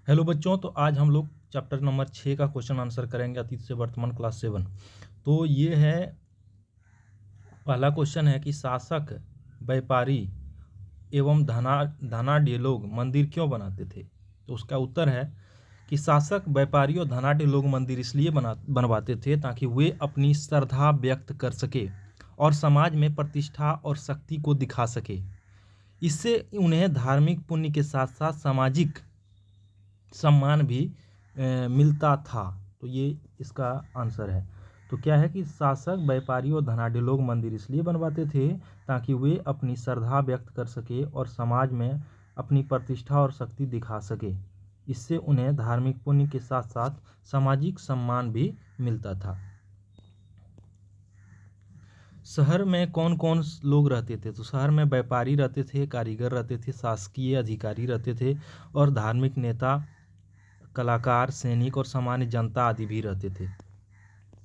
Hello बच्चों, तो आज हम लोग चैप्टर नंबर 6 का क्वेश्चन आंसर करेंगे अतीत से वर्तमान क्लास 7। तो ये है, पहला क्वेश्चन है कि शासक, व्यापारी एवं धनाढ्य लोग मंदिर क्यों बनाते थे। तो उसका उत्तर है कि शासक, व्यापारी और धनाढ्य लोग मंदिर इसलिए बनवाते थे ताकि वे अपनी श्रद्धा व्यक्त कर सके और समाज में प्रतिष्ठा और शक्ति को दिखा सके। इससे उन्हें धार्मिक पुण्य के साथ साथ सामाजिक सम्मान भी मिलता था। तो ये इसका आंसर है। तो क्या है कि शासक, व्यापारी और धनाढ्य लोग मंदिर इसलिए बनवाते थे ताकि वे अपनी श्रद्धा व्यक्त कर सके और समाज में अपनी प्रतिष्ठा और शक्ति दिखा सके। इससे उन्हें धार्मिक पुण्य के साथ साथ सामाजिक सम्मान भी मिलता था। शहर में कौन कौन लोग रहते थे। तो शहर में व्यापारी रहते थे, कारीगर रहते थे, शासकीय अधिकारी रहते थे और धार्मिक नेता, कलाकार, सैनिक और सामान्य जनता आदि भी रहते थे।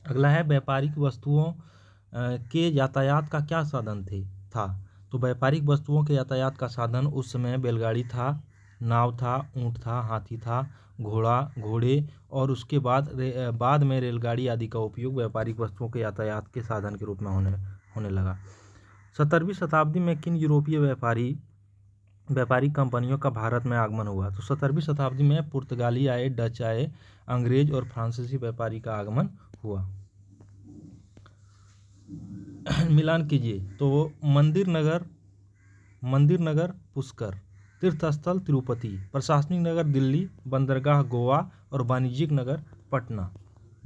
अगला है, व्यापारिक वस्तुओं के यातायात का क्या साधन था। तो व्यापारिक वस्तुओं के यातायात का साधन उस समय बैलगाड़ी था, नाव था, ऊँट था, हाथी था, घोड़े और उसके बाद में रेलगाड़ी आदि का उपयोग व्यापारिक वस्तुओं के यातायात के साधन के रूप में होने लगा। 17वीं शताब्दी में किन यूरोपीय व्यापारिक कंपनियों का भारत में आगमन हुआ। तो 17वीं शताब्दी में पुर्तगाली आए, डच आए, अंग्रेज और फ्रांसीसी व्यापारी का आगमन हुआ। मिलान कीजिए। तो मंदिर नगर पुष्कर, तीर्थस्थल तिरुपति, प्रशासनिक नगर दिल्ली, बंदरगाह गोवा और वाणिज्यिक नगर पटना।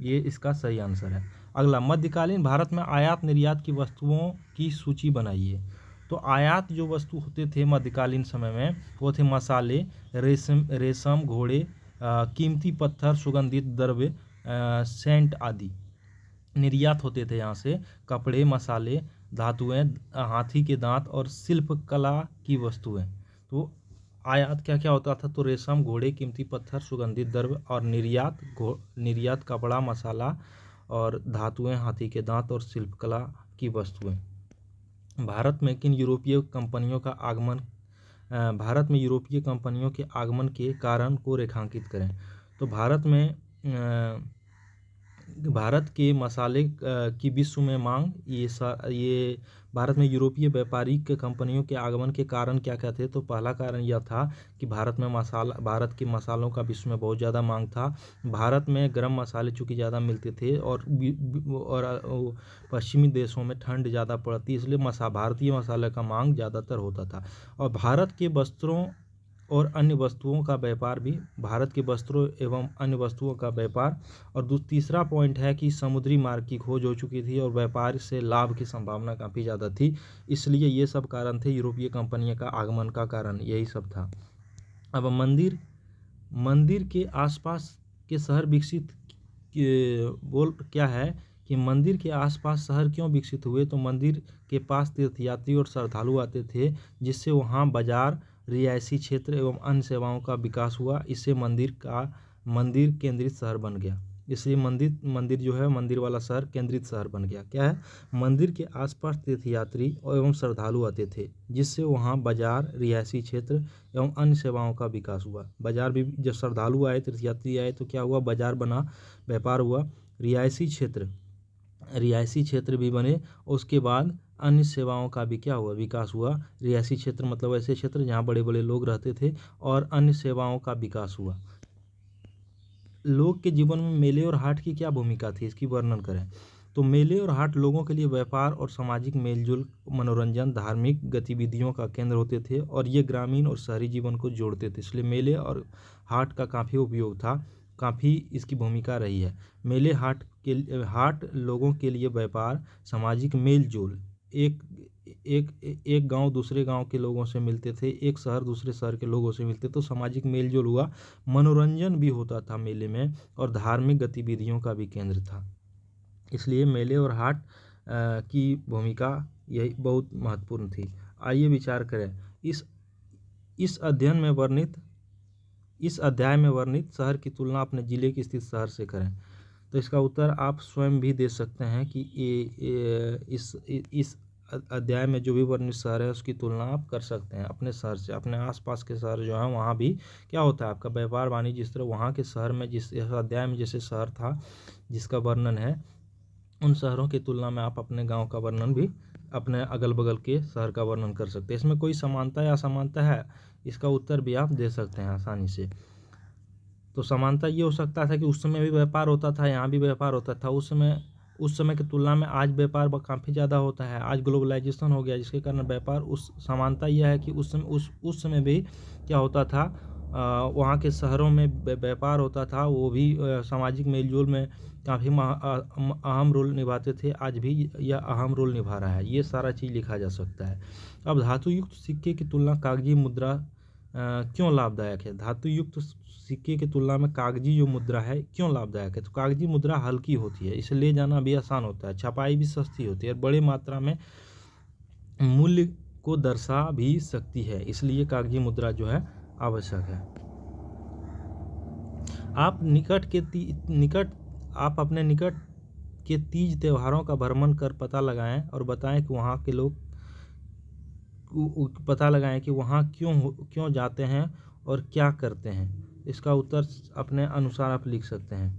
ये इसका सही आंसर है। अगला, मध्यकालीन भारत में आयात निर्यात की वस्तुओं की सूची बनाइए। तो आयात जो वस्तु होते थे मध्यकालीन समय में वो थे मसाले, रेशम, घोड़े, कीमती पत्थर, सुगंधित द्रव्य, सेंट आदि। निर्यात होते थे यहाँ से कपड़े, मसाले, धातुएं, हाथी के दांत और शिल्प कला की वस्तुएं। तो आयात क्या क्या होता था। तो रेशम, घोड़े, कीमती पत्थर, सुगंधित द्रव्य और निर्यात कपड़ा, मसाला और धातुएं, हाथी के दांत और शिल्पकला की वस्तुएं। भारत में यूरोपीय कंपनियों के आगमन के कारण को रेखांकित करें। तो भारत के मसाले की विश्व में मांग, ये भारत में यूरोपीय व्यापारिक कंपनियों के आगमन के कारण क्या क्या थे। तो पहला कारण यह था कि भारत के मसालों का विश्व में बहुत ज़्यादा मांग था। भारत में गरम मसाले चूँकि ज़्यादा मिलते थे और पश्चिमी देशों में ठंड ज़्यादा पड़ती, इसलिए भारतीय मसाले का मांग ज़्यादातर होता था। और भारत के वस्त्रों एवं अन्य वस्तुओं का व्यापार। और तीसरा पॉइंट है कि समुद्री मार्ग की खोज हो चुकी थी और व्यापार से लाभ की संभावना काफ़ी ज़्यादा थी, इसलिए ये सब कारण थे यूरोपीय कंपनियों का आगमन का कारण, यही सब था। अब मंदिर के आसपास के शहर विकसित क्या है कि मंदिर के आसपास शहर क्यों विकसित हुए। तो मंदिर के पास तीर्थयात्री और श्रद्धालु आते थे, जिससे वहाँ बाजार, रिहायशी क्षेत्र एवं अन्य सेवाओं का विकास हुआ। इससे मंदिर केंद्रित शहर बन गया। इसलिए मंदिर जो है, मंदिर वाला शहर केंद्रित शहर बन गया। क्या है, मंदिर के आसपास तीर्थयात्री एवं श्रद्धालु आते थे, जिससे वहाँ बाजार, रिहायशी क्षेत्र एवं अन्य सेवाओं का विकास हुआ। बाजार भी, जब श्रद्धालु आए, तीर्थयात्री आए तो क्या हुआ, बाजार बना, व्यापार हुआ। रिहायशी क्षेत्र भी बने। उसके बाद अन्य सेवाओं का भी क्या हुआ, विकास हुआ। रिहायशी क्षेत्र मतलब ऐसे क्षेत्र जहाँ बड़े बड़े लोग रहते थे, और अन्य सेवाओं का विकास हुआ। लोग के जीवन में मेले और हाट की क्या भूमिका थी, इसकी वर्णन करें। तो मेले और हाट लोगों के लिए व्यापार और सामाजिक मेलजोल, मनोरंजन, धार्मिक गतिविधियों का केंद्र होते थे, और ये ग्रामीण और शहरी जीवन को जोड़ते थे। इसलिए मेले और हाट का काफ़ी उपयोग था, काफ़ी इसकी भूमिका रही है। हाट लोगों के लिए व्यापार, सामाजिक मेलजोल, एक गांव दूसरे गांव के लोगों से मिलते थे, एक शहर दूसरे शहर के लोगों से मिलते, तो सामाजिक मेलजोल हुआ। मनोरंजन भी होता था मेले में, और धार्मिक गतिविधियों का भी केंद्र था। इसलिए मेले और हाट की भूमिका यही बहुत महत्वपूर्ण थी। आइए विचार करें। इस अध्याय में वर्णित शहर की तुलना अपने जिले के स्थित शहर से करें। तो इसका उत्तर आप स्वयं भी दे सकते हैं कि इस अध्याय में जो भी वर्णित शहर है उसकी तुलना आप कर सकते हैं अपने शहर से। अपने आसपास के शहर जो हैं वहाँ भी क्या होता है आपका व्यापार वाणिज्य, जिस तरह वहाँ के शहर में जिस अध्याय में जैसे शहर था जिसका वर्णन है, उन शहरों की तुलना में आप अपने गांव का वर्णन भी, अपने अगल बगल के शहर का वर्णन कर सकते हैं। इसमें कोई समानता या असमानता है, इसका उत्तर भी आप दे सकते हैं आसानी से। तो समानता ये हो सकता था कि उस समय भी व्यापार होता था, यहाँ भी व्यापार होता था। उस समय की तुलना में आज व्यापार काफ़ी ज़्यादा होता है। आज ग्लोबलाइजेशन हो गया, जिसके कारण व्यापार, उस समानता यह है कि उस समय भी क्या होता था, वहाँ के शहरों में व्यापार होता था, वो भी सामाजिक मेलजोल में काफ़ी अहम रोल निभाते थे। आज भी यह अहम रोल निभा रहा है। ये सारा चीज़ लिखा जा सकता है। अब धातु युक्त सिक्के की तुलना कागजी मुद्रा क्यों लाभदायक है? धातु युक्त सिक्के की तुलना में कागजी जो मुद्रा है क्यों लाभदायक है? तो कागजी मुद्रा हल्की होती है, इसे ले जाना भी आसान होता है, छपाई भी सस्ती होती है और बड़ी मात्रा में मूल्य को दर्शा भी सकती है, इसलिए कागजी मुद्रा जो है आवश्यक है। आप अपने निकट के तीज त्योहारों का भ्रमण कर पता लगाएं और बताएं कि वहाँ के लोग पता लगाएं कि वहाँ क्यों जाते हैं और क्या करते हैं। इसका उत्तर अपने अनुसार आप लिख सकते हैं।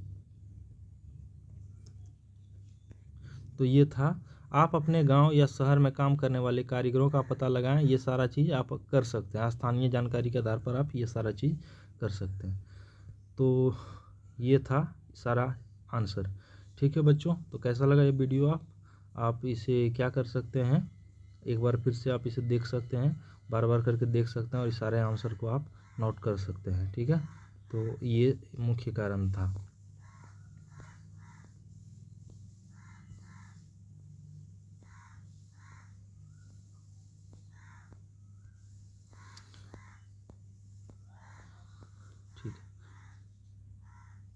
तो ये था, आप अपने गांव या शहर में काम करने वाले कारीगरों का पता लगाएं। ये सारा चीज़ आप कर सकते हैं, स्थानीय जानकारी के आधार पर आप ये सारा चीज़ कर सकते हैं। तो ये था सारा आंसर। ठीक है बच्चों, तो कैसा लगा ये वीडियो? आप इसे क्या कर सकते हैं, एक बार फिर से आप इसे देख सकते हैं, बार बार करके देख सकते हैं और इस सारे आंसर को आप नोट कर सकते हैं। ठीक है, तो ये मुख्य कारण था।